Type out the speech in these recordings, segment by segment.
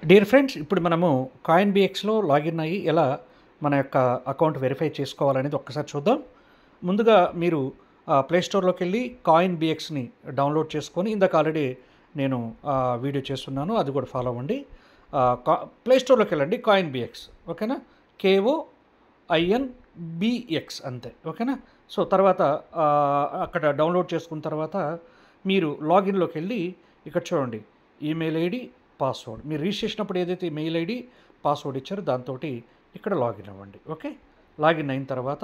Dear friends, ఇప్పుడు మనము coin బిఎక్స్లో login అయ్యి ఎలా మన యొక్క అకౌంట్ వెరిఫై చేసుకోవాలనేది ఒక్కసారి చూద్దాం. ముందుగా మీరు ప్లే స్టోర్లోకి వెళ్ళి కాయిన్ బిఎక్స్ని డౌన్లోడ్ చేసుకొని, ఇందాక ఆల్రెడీ నేను వీడియో చేస్తున్నాను, అది కూడా ఫాలో అవ్వండి. ప్లే స్టోర్లోకి వెళ్ళండి, కాయిన్ బిఎక్స్, ఓకేనా? KOINBX అంతే, ఓకేనా? సో తర్వాత అక్కడ డౌన్లోడ్ చేసుకున్న తర్వాత మీరు లాగిన్లోకి వెళ్ళి ఇక్కడ చూడండి, ఈమెయిల్ ఐడి, పాస్వర్డ్. మీరు రిజిస్ట్రేషన్ అప్పుడు ఏదైతే మెయిల్ ఐడి పాస్వర్డ్ ఇచ్చారో దాంతో ఇక్కడ లాగిన్ అవ్వండి. ఓకే, లాగిన్ అయిన తర్వాత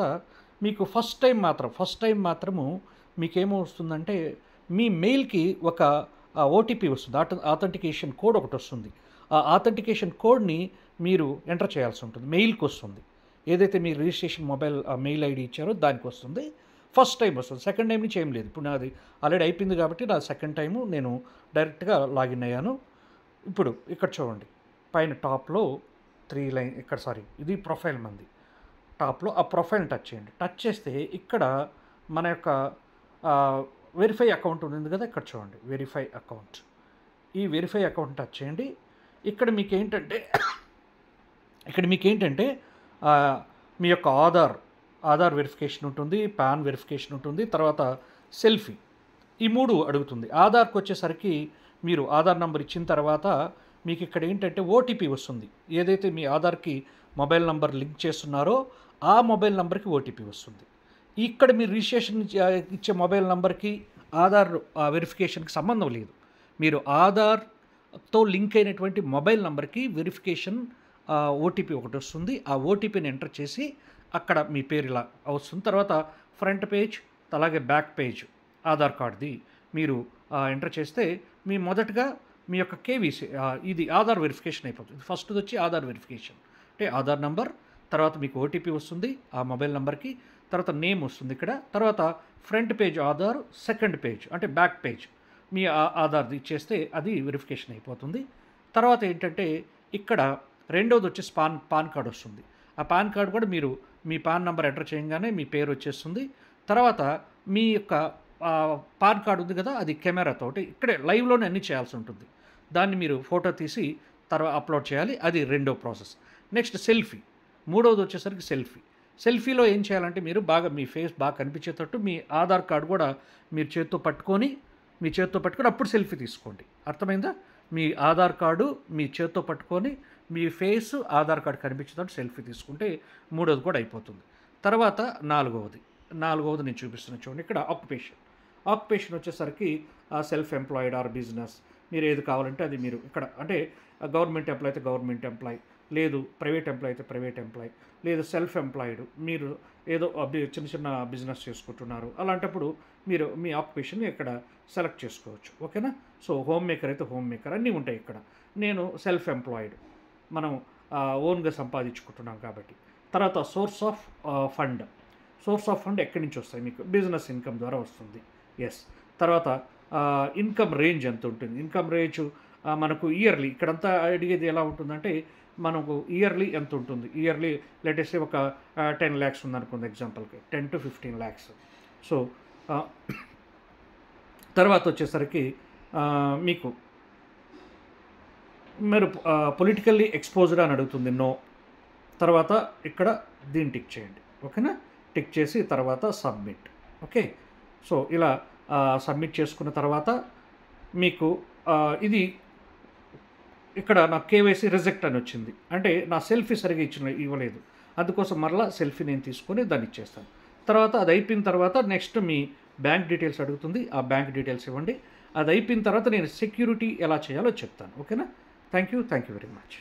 మీకు ఫస్ట్ టైం మాత్రము మీకేమో వస్తుందంటే మీ మెయిల్కి ఒక ఓటీపీ వస్తుంది, ఆథెంటికేషన్ కోడ్ ఒకటి వస్తుంది. ఆ ఆథెంటికేషన్ కోడ్ని మీరు ఎంటర్ చేయాల్సి ఉంటుంది, మెయిల్కి వస్తుంది. ఏదైతే మీరు రిజిస్ట్రేషన్ మెయిల్ ఐడి ఇచ్చారో దానికి వస్తుంది. ఫస్ట్ టైం వస్తుంది, సెకండ్ టైం నుంచి ఏం లేదు. ఇప్పుడు నాది ఆల్రెడీ అయిపోయింది కాబట్టి నా సెకండ్ టైము నేను డైరెక్ట్గా లాగిన్ అయ్యాను. ఇప్పుడు ఇక్కడ చూడండి, పైన టాప్లో 3 లైన్, ఇది ప్రొఫైల్ మంది. టాప్లో ఆ ప్రొఫైల్ని టచ్ చేయండి. టచ్ చేస్తే ఇక్కడ మన యొక్క వెరిఫై అకౌంట్ ఉంది కదా, ఇక్కడ చూడండి వెరిఫై అకౌంట్. ఈ వెరిఫై అకౌంట్ టచ్ చేయండి. ఇక్కడ మీకేంటంటే మీ యొక్క ఆధార్ వెరిఫికేషన్ ఉంటుంది, పాన్ వెరిఫికేషన్ ఉంటుంది, తర్వాత సెల్ఫీ, ఈ 3 అడుగుతుంది. ఆధార్కి వచ్చేసరికి మీరు ఆధార్ నెంబర్ ఇచ్చిన తర్వాత మీకు ఇక్కడ ఏంటంటే ఓటీపీ వస్తుంది. ఏదైతే మీ ఆధార్కి మొబైల్ నెంబర్ లింక్ చేస్తున్నారో ఆ మొబైల్ నెంబర్కి ఓటీపీ వస్తుంది. ఇక్కడ మీరు రిజిస్ట్రేషన్ ఇచ్చే మొబైల్ నెంబర్కి ఆధార్ వెరిఫికేషన్కి సంబంధం లేదు. మీరు ఆధార్తో లింక్ అయినటువంటి మొబైల్ నెంబర్కి వెరిఫికేషన్ ఓటీపీ ఒకటి వస్తుంది. ఆ ఓటీపీని ఎంటర్ చేసి అక్కడ మీ పేరు ఇలా వస్తుంది. తర్వాత ఫ్రంట్ పేజ్ అలాగే బ్యాక్ పేజ్ ఆధార్ కార్డ్ది మీరు ఎంటర్ చేస్తే మీ మొదటగా మీ యొక్క కేవీసీ ఇది ఆధార్ వెరిఫికేషన్ అయిపోతుంది. ఫస్ట్ది వచ్చి ఆధార్ వెరిఫికేషన్ అంటే ఆధార్ నెంబర్, తర్వాత మీకు ఓటీపీ వస్తుంది ఆ మొబైల్ నెంబర్కి, తర్వాత నేమ్ వస్తుంది ఇక్కడ, తర్వాత front page Aadhaar, second page అంటే బ్యాక్ పేజ్ మీ ఆధార్ది ఇచ్చేస్తే అది వెరిఫికేషన్ అయిపోతుంది. తర్వాత ఏంటంటే ఇక్కడ రెండోది వచ్చేసి పాన్ కార్డ్ వస్తుంది. ఆ పాన్ కార్డ్ కూడా మీరు మీ పాన్ నెంబర్ ఎంటర్ చేయగానే మీ పేరు వచ్చేస్తుంది. తర్వాత మీ యొక్క పాన్ కార్డు ఉంది కదా, అది కెమెరాతో ఇక్కడే లైవ్లోనే అన్నీ చేయాల్సి ఉంటుంది. దాన్ని మీరు ఫోటో తీసి తర్వాత అప్లోడ్ చేయాలి, అది రెండో ప్రాసెస్. నెక్స్ట్ సెల్ఫీ, మూడవది వచ్చేసరికి సెల్ఫీలో ఏం చేయాలంటే మీరు మీ ఫేస్ బాగా కనిపించేటట్టు మీ ఆధార్ కార్డు కూడా మీరు చేత్తో పట్టుకొని అప్పుడు సెల్ఫీ తీసుకోండి. అర్థమైందా? మీ ఆధార్ కార్డు మీ చేత్తో పట్టుకొని మీ ఫేస్ ఆధార్ కార్డు కనిపించేటట్టు సెల్ఫీ తీసుకుంటే మూడోది కూడా అయిపోతుంది. తర్వాత నాలుగవది నేను చూపిస్తున్నాను చూడండి. ఇక్కడ ఆక్యుపేషన్ వచ్చేసరికి సెల్ఫ్ ఎంప్లాయిడ్ ఆర్ బిజినెస్, మీరు ఏది కావాలంటే అది మీరు ఇక్కడ అంటే గవర్నమెంట్ ఎంప్లాయ్ అయితే గవర్నమెంట్ ఎంప్లాయ్, లేదు ప్రైవేట్ ఎంప్లాయ్ అయితే ప్రైవేట్ ఎంప్లాయ్, లేదు సెల్ఫ్ ఎంప్లాయిడ్, మీరు ఏదో చిన్న బిజినెస్ చేసుకుంటున్నారు, అలాంటప్పుడు మీరు మీ ఆక్యుపేషన్ ఇక్కడ సెలెక్ట్ చేసుకోవచ్చు. ఓకేనా? సో హోమ్ మేకర్ అయితే హోమ్ మేకర్, అన్నీ ఉంటాయి ఇక్కడ. నేను సెల్ఫ్ ఎంప్లాయిడ్, మనం ఓన్గా సంపాదించుకుంటున్నాం కాబట్టి. తర్వాత సోర్స్ ఆఫ్ ఫండ్ ఎక్కడి నుంచి వస్తాయి? మీకు బిజినెస్ ఇన్కమ్ ద్వారా వస్తుంది. ఎస్. తర్వాత ఇన్కమ్ రేంజ్ ఎంత ఉంటుంది? ఇన్కమ్ రేంజ్ మనకు ఇయర్లీ ఇక్కడంతా అడిగేది ఎలా ఉంటుందంటే మనకు ఇయర్లీ ఎంత ఉంటుంది, ఇయర్లీ లేటెస్ట్ ఒక 10 lakhs ఉందనుకుంది ఎగ్జాంపుల్కి, 10 to 15 lakhs. సో తర్వాత వచ్చేసరికి మీకు మీరు పొలిటికల్లీ ఎక్స్పోజ్డ్ అని అడుగుతుంది, నో. తర్వాత ఇక్కడ దీన్ని టిక్ చేయండి, ఓకేనా? టిక్ చేసి తర్వాత సబ్మిట్. ఓకే, సో ఇలా సబ్మిట్ చేసుకున్న తర్వాత మీకు ఇది ఇక్కడ నా కేవైసీ రిజెక్ట్ అని వచ్చింది, అంటే నా సెల్ఫీ సరిగా ఇవ్వలేదు, అందుకోసం మరలా సెల్ఫీ నేను తీసుకొని దాన్ని ఇచ్చేస్తాను. తర్వాత అది అయిపోయిన తర్వాత నెక్స్ట్ మీ బ్యాంక్ డీటెయిల్స్ అడుగుతుంది, ఆ బ్యాంక్ డీటెయిల్స్ ఇవ్వండి. అది అయిపోయిన తర్వాత నేను సెక్యూరిటీ ఎలా చేయాలో చెప్తాను. ఓకేనా? Thank you very much.